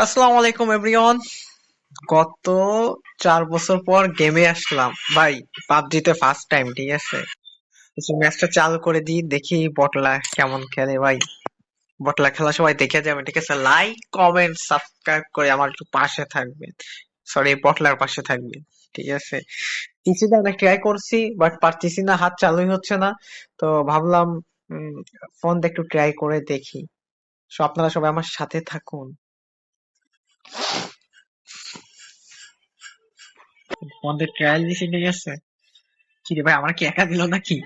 আসসালামু আলাইকুম এভরিওয়ান। গত 4 বছর পর গেমে আসলাম ভাই। পাবজিতে ফার্স্ট টাইম, ঠিক আছে। কিছু ম্যাচটা চালু করে দিই, দেখি বটলা কেমন খেলে ভাই। বটলা খেলা সবাই দেখে যাবেন, ঠিক আছে। লাইক, কমেন্ট, সাবস্ক্রাইব করে আমার একটু পাশে থাকবেন। সরি, বটলার পাশে থাকবেন, ঠিক আছে। কিছুদিন অনেক ট্রাই করছি, বাট পারতেছি না, হাত চালুই হচ্ছে না। তো ভাবলাম ফোন দিয়ে একটু ট্রাই করে দেখি। সো আপনারা সবাই আমার সাথে থাকুন। ফোন দিয়ে ট্রায়াল দিছি, ঠিক আছে। কি রে ভাই, আমার কি একা দিল নাকি?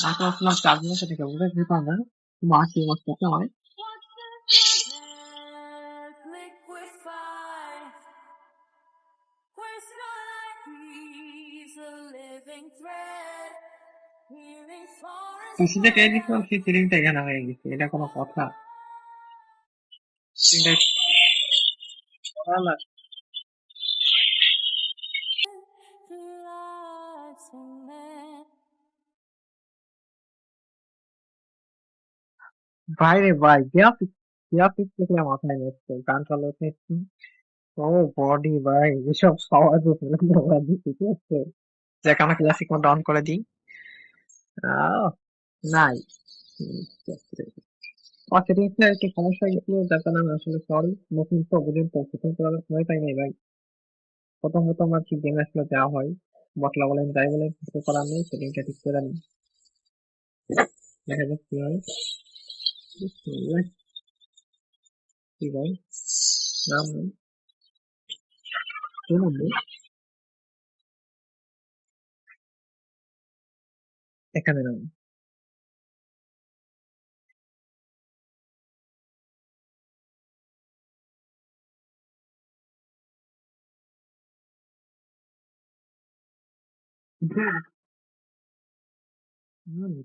আমি তো ভাবছিলাম 4 দিনের সাথে খেলবো, বুঝতে পারলাম না। মা কি অবস্থা হয়। পিসিতে ট্রাই দিচ্ছিলাম, সেই ফিলিংটা এখানে হয়ে গেছে, এটা কোনো কথা? ফিলিংটা করা লাগে। বাইরে ভাই, গ্রাফিক্স গ্রাফিক্স দেখলে মাথায় যাচ্ছে, গান চালাতে। ও বডি ভাই, এসব সহজ দিচ্ছে, ঠিক আছে। দেখ, আমার ক্লাসিক মোড অন করে দিই। আহ, নাই। সেটিংস এ একটু সমস্যা হয়ে গেছিল, যার কারণে আমি আসলে সরি। নতুন তো বুঝেন তো, প্রথম করার সময় পাই নাই ভাই। প্রথম প্রথম আর কি গেম আসলে দেওয়া হয়। বটলা বলেন, যাই বলেন, কিছু করার নেই, সেটিংটা ঠিক করে নিই। দেখা যাক কি হয়। বিসমিল্লাহ। কি ভাই, নাম নেই, শুনুন নেই। এখানে নাম।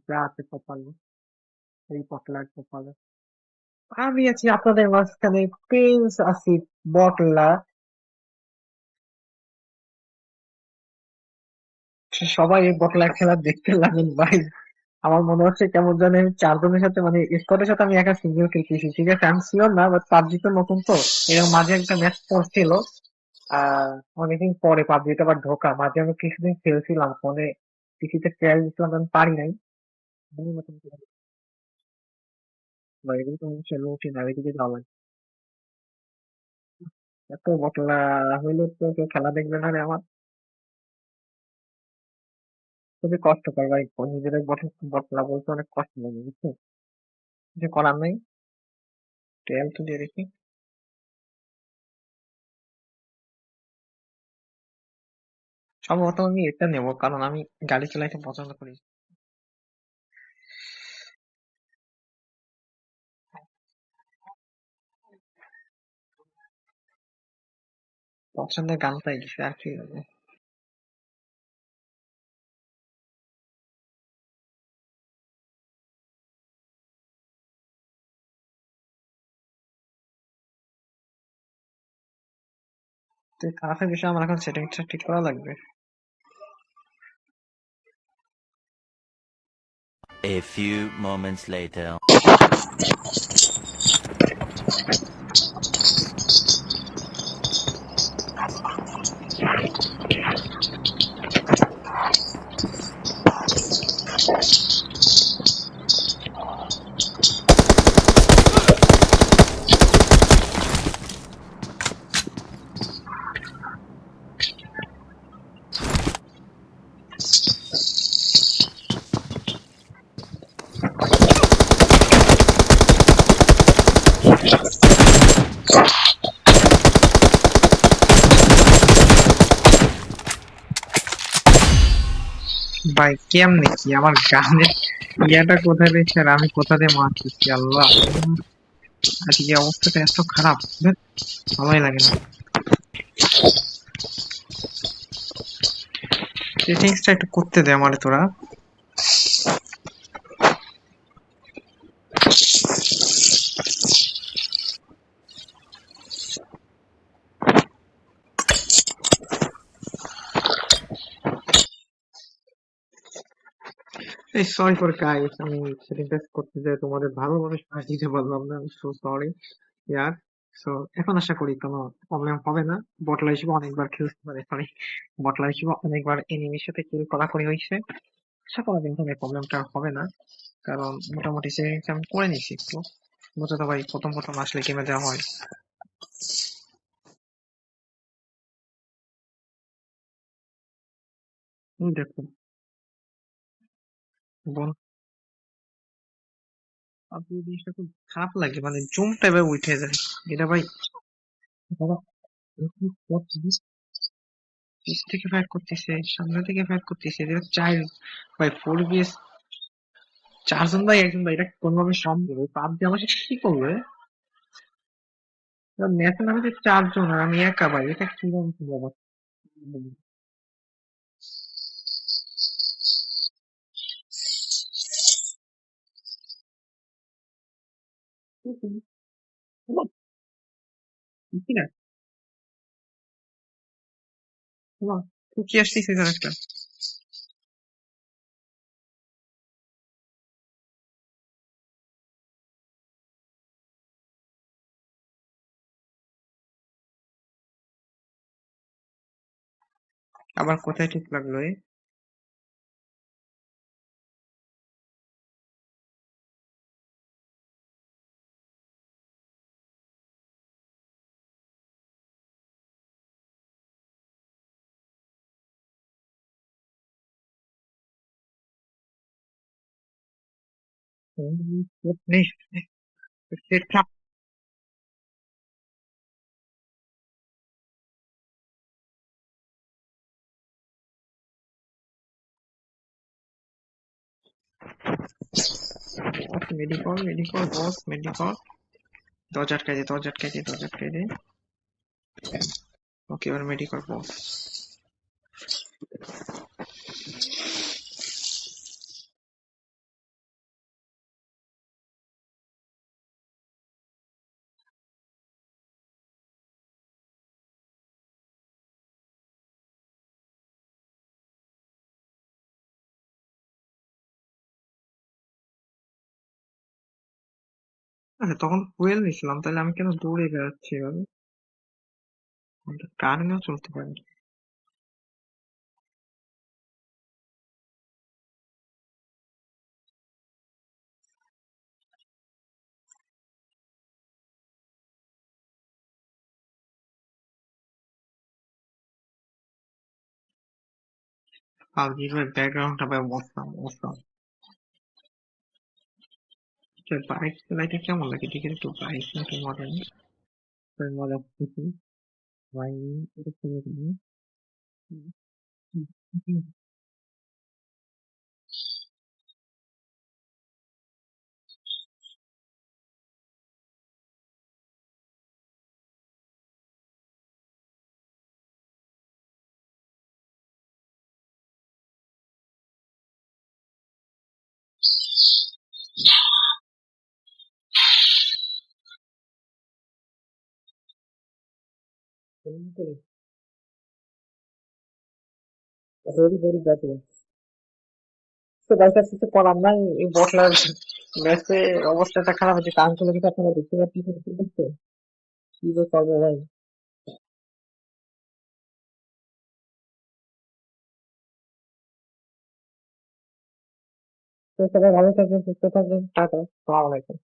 যা আছে কপালে, এই পটলার কপালে। আমি আছি আপনাদের মাঝখানে, প্রিন্স আসিফ বটলা। সবাই এই বটলা খেলা দেখতে লাগেন ভাই। আমার মনে হচ্ছে কেমন জানি আমি 4 জনের সাথে, মানে স্কোয়াডের সাথে আমি একা সিঙ্গেল খেলতেছি, ঠিক আছে। আমি শিওর না, বাট পাবজি তো নতুন তো। এর মাঝে একটা ম্যাচ পড়ছিল, অনেকদিন পরে পাবজিটা আবার ঢোকা। মাঝে আমি কিছুদিন খেলছিলাম ফোনে, পিসিতে ট্রায়াল দিচ্ছিলাম, আমি পারি নাই। মনের মতন করে। বা এগুলো তো আমি খেলে উঠি না, ওইদিকে যাওয়া লাগে। এত বটলা হইলে তো কেউ খেলা দেখবে না রে আমার। খুবই কষ্টকর ভাই, নিজেদের বটলা বলতে অনেক কষ্ট লাগে, বুঝছো। কিছু করার নাই, ট্রায়াল তো দিয়ে দেখি। সম্ভবত আমি এটা নেবো, কারণ আমি গাড়ি চালাইতে পছন্দ করি। পছন্দের গানটাই গেছে, আর কি হবে। তো খারাপের বিষয়, আমার এখন সেটিংসটা ঠিক করা লাগবে। A few moments later. ভাই কেমনে কি আমার গানের ইয়াটা কোথায় রেখে আর আমি কোথা দিয়ে মারতেছি, আল্লাহ। আজকে অবস্থাটা এত খারাপ, ধ্যাৎ, ভালোই লাগে না। সেটিংসটা একটু করতে দে আমারে তোরা। এই সরি ফর গাইস, আমি সেটিংটা করতে যাই তোমাদের ভালোভাবে সাহায্য দিতে পারলাম না, সো সরি। ইয়ার সো এখন আশা করি কোনো প্রবলেম হবে না। বটলার হিসেবে অনেকবার খেলতে পারে, সরি, বটলার হিসেবে অনেকবার এনিমির সাথে কিল করাকরি হয়েছে। আশা করা কিন্তু এই প্রবলেমটা আর হবে না, কারণ মোটামুটি সেভিংস আমি করে নিছি একটু। বুঝো তো ভাই, প্রথম প্রথম আসলে গেমে দেওয়া হয়। দেখুন বোন, আপনি জিনিসটা খুব খারাপ লাগে, মানে জুম টাইপের উঠে যায় এটা ভাই। বাবা, পিছ থেকে ফায়ার করতেছে, সামনে থেকে ফায়ার করতেছে, এটা চাইল্ড ভাই, 4 vs চারজন ভাই, একজন ভাই, এটা কোনোভাবে সম্ভব? পাবজি আমার সাথে কি করবে? ম্যাচে নামে যে 4 জন আর আমি একা, ভাই এটা কিরকম কি অবস্থা? কি না, কি আসতেছে একটা। আবার কোথায় ঠিক লাগলো এ? নেই, সেট মেডিকল, মেডিকল বস, মেডিকল। দরজা আটকাই দে, দরজা আটকাই দে, দরজা আটকাই দে। ওকে, এবার মেডিকল বস। আচ্ছা, তখন ফুয়েল নিছিলাম, তাহলে আমি কেন দৌড়ে বেড়াচ্ছি এভাবে? কার নিয়েও চলতে পারে। পাবজির ভাই ব্যাকগ্রাউন্ডটা ভাই অসাম, অসাম। বাইক চালাইতে কেমন লাগে দেখে, একটু বাইক নাকি মডেল মজা করতেছি ভাই, এটা ছেড়ে দিই। Very very bad. তো বাইকার কিছু করার নাই, এই বটলার ম্যাচে অবস্থাটা খারাপ হচ্ছে, কারণ চলে গেছে, আপনারা দেখতে পাচ্ছেন, কি যে করবো ভাই। তো সবাই ভালো থাকবেন, সুস্থ থাকবেন, টাটা, সালাম আলাইকুম।